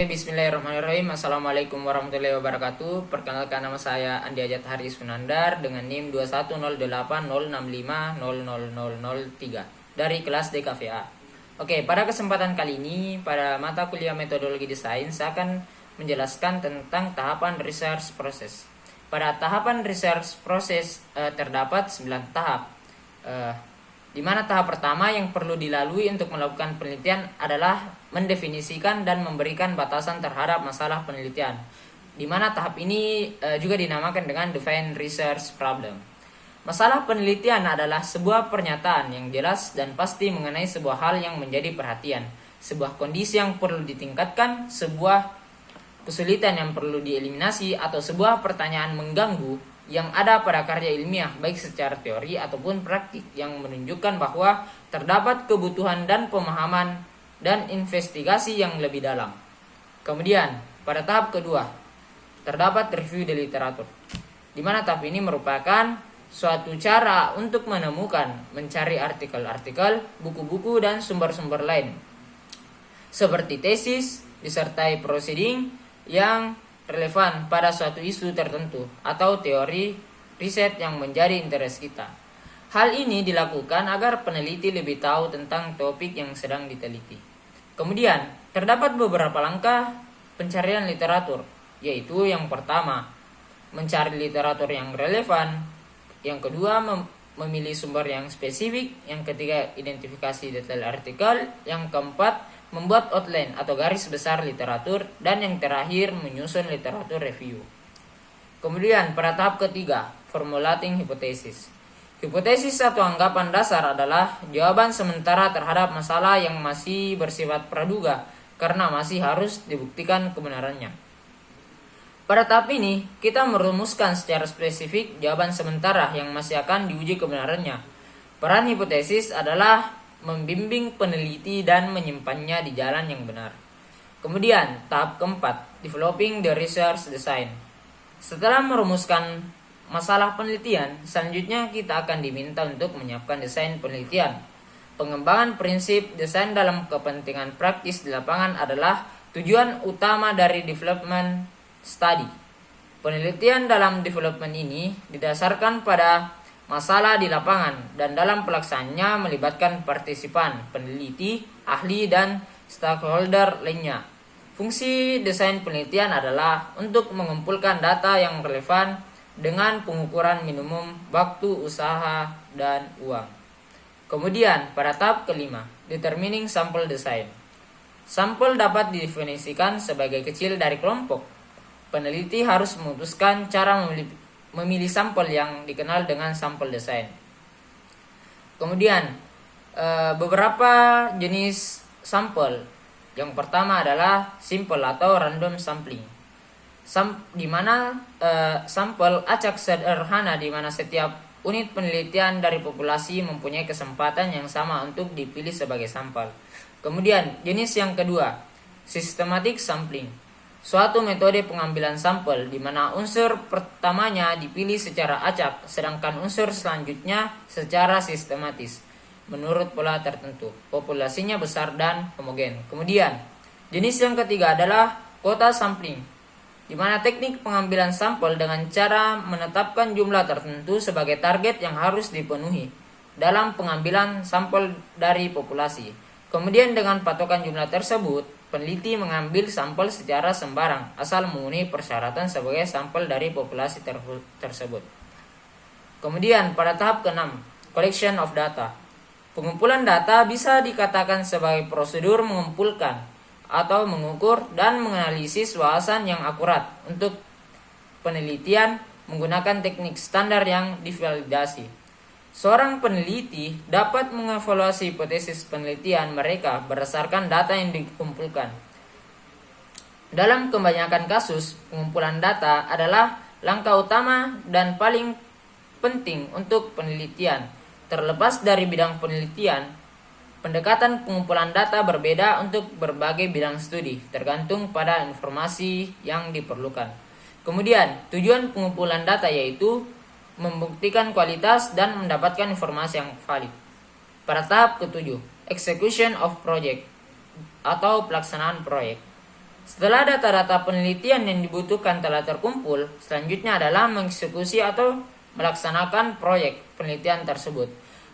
Bismillahirrahmanirrahim. Assalamualaikum warahmatullahi wabarakatuh. Perkenalkan, nama saya Andi Ajat Hari Sunandar dengan NIM 2108065000003 dari kelas DKVA. Oke, pada kesempatan kali ini pada mata kuliah metodologi desain saya akan menjelaskan tentang tahapan research process. Pada tahapan research process terdapat 9 tahap. Di mana tahap pertama yang perlu dilalui untuk melakukan penelitian adalah mendefinisikan dan memberikan batasan terhadap masalah penelitian. Di mana tahap ini juga dinamakan dengan define research problem. Masalah penelitian adalah sebuah pernyataan yang jelas dan pasti mengenai sebuah hal yang menjadi perhatian, sebuah kondisi yang perlu ditingkatkan, sebuah kesulitan yang perlu dieliminasi, atau sebuah pertanyaan mengganggu yang ada pada karya ilmiah baik secara teori ataupun praktik yang menunjukkan bahwa terdapat kebutuhan dan pemahaman dan investigasi yang lebih dalam. Kemudian pada tahap kedua terdapat review the literature, di mana tahap ini merupakan suatu cara untuk mencari artikel-artikel, buku-buku dan sumber-sumber lain seperti tesis disertai proceeding yang relevan pada suatu isu tertentu atau teori riset yang menjadi interest kita. Hal ini dilakukan agar peneliti lebih tahu tentang topik yang sedang diteliti. Kemudian, terdapat beberapa langkah pencarian literatur, yaitu yang pertama, mencari literatur yang relevan, yang kedua, memilih sumber yang spesifik, yang ketiga, identifikasi detail artikel, yang keempat, membuat outline atau garis besar literatur, dan yang terakhir menyusun literatur review. Kemudian pada tahap ketiga, formulating hypothesis. Hipotesis atau anggapan dasar adalah jawaban sementara terhadap masalah yang masih bersifat praduga karena masih harus dibuktikan kebenarannya. Pada tahap ini, kita merumuskan secara spesifik jawaban sementara yang masih akan diuji kebenarannya. Peran hipotesis adalah membimbing peneliti dan menyimpannya di jalan yang benar. Kemudian, tahap keempat, developing the research design. Setelah merumuskan masalah penelitian, selanjutnya kita akan diminta untuk menyiapkan desain penelitian. Pengembangan prinsip desain dalam kepentingan praktis di lapangan adalah tujuan utama dari development study. Penelitian dalam development ini didasarkan pada masalah di lapangan dan dalam pelaksanaannya melibatkan partisipan, peneliti, ahli, dan stakeholder lainnya. Fungsi desain penelitian adalah untuk mengumpulkan data yang relevan dengan pengukuran minimum waktu, usaha, dan uang. Kemudian pada tahap kelima, determining sample design. Sampel dapat didefinisikan sebagai kecil dari kelompok. Peneliti harus memutuskan cara memilih sampel yang dikenal dengan sampel desain. Kemudian beberapa jenis sampel. Yang pertama adalah simple atau random sampling, di mana sampel acak sederhana di mana setiap unit penelitian dari populasi mempunyai kesempatan yang sama untuk dipilih sebagai sampel. Kemudian jenis yang kedua, systematic sampling. Suatu metode pengambilan sampel di mana unsur pertamanya dipilih secara acak, sedangkan unsur selanjutnya secara sistematis menurut pola tertentu. Populasinya besar dan homogen. Kemudian, jenis yang ketiga adalah quota sampling, di mana teknik pengambilan sampel dengan cara menetapkan jumlah tertentu sebagai target yang harus dipenuhi dalam pengambilan sampel dari populasi. Kemudian dengan patokan jumlah tersebut, peneliti mengambil sampel secara sembarang asal memenuhi persyaratan sebagai sampel dari populasi tersebut. Kemudian pada tahap ke-6, collection of data. Pengumpulan data bisa dikatakan sebagai prosedur mengumpulkan atau mengukur dan menganalisis wawasan yang akurat untuk penelitian menggunakan teknik standar yang divalidasi. Seorang peneliti dapat mengevaluasi hipotesis penelitian mereka berdasarkan data yang dikumpulkan. Dalam kebanyakan kasus, pengumpulan data adalah langkah utama dan paling penting untuk penelitian. Terlepas dari bidang penelitian, pendekatan pengumpulan data berbeda untuk berbagai bidang studi, tergantung pada informasi yang diperlukan. Kemudian, tujuan pengumpulan data yaitu membuktikan kualitas dan mendapatkan informasi yang valid. Pada tahap ke-7, execution of project atau pelaksanaan proyek. Setelah data-data penelitian yang dibutuhkan telah terkumpul, selanjutnya adalah mengeksekusi atau melaksanakan proyek penelitian tersebut.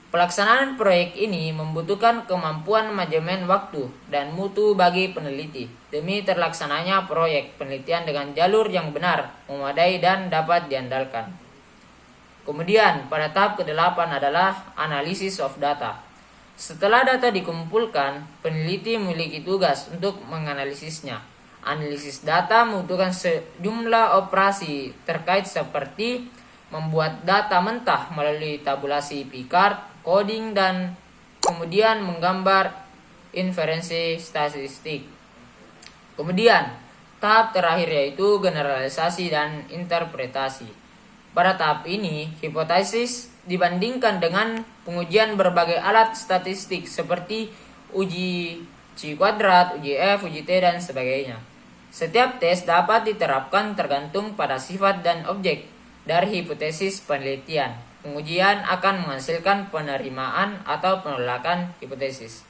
Pelaksanaan proyek ini membutuhkan kemampuan manajemen waktu dan mutu bagi peneliti demi terlaksananya proyek penelitian dengan jalur yang benar, memadai dan dapat diandalkan. Kemudian pada tahap ke-8 adalah analisis of data. Setelah data dikumpulkan, peneliti memiliki tugas untuk menganalisisnya. Analisis data membutuhkan sejumlah operasi terkait seperti membuat data mentah melalui tabulasi Picard, coding, dan kemudian menggambar inferensi statistik. Kemudian, tahap terakhir yaitu generalisasi dan interpretasi. Pada tahap ini, hipotesis dibandingkan dengan pengujian berbagai alat statistik seperti uji C kuadrat, uji F, uji T, dan sebagainya. Setiap tes dapat diterapkan tergantung pada sifat dan objek dari hipotesis penelitian. Pengujian akan menghasilkan penerimaan atau penolakan hipotesis.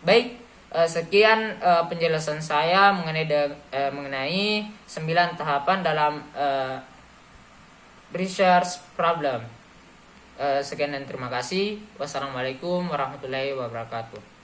Baik, sekian penjelasan saya mengenai 9 tahapan dalam research problem. Sekian dan terima kasih. Wassalamualaikum warahmatullahi wabarakatuh.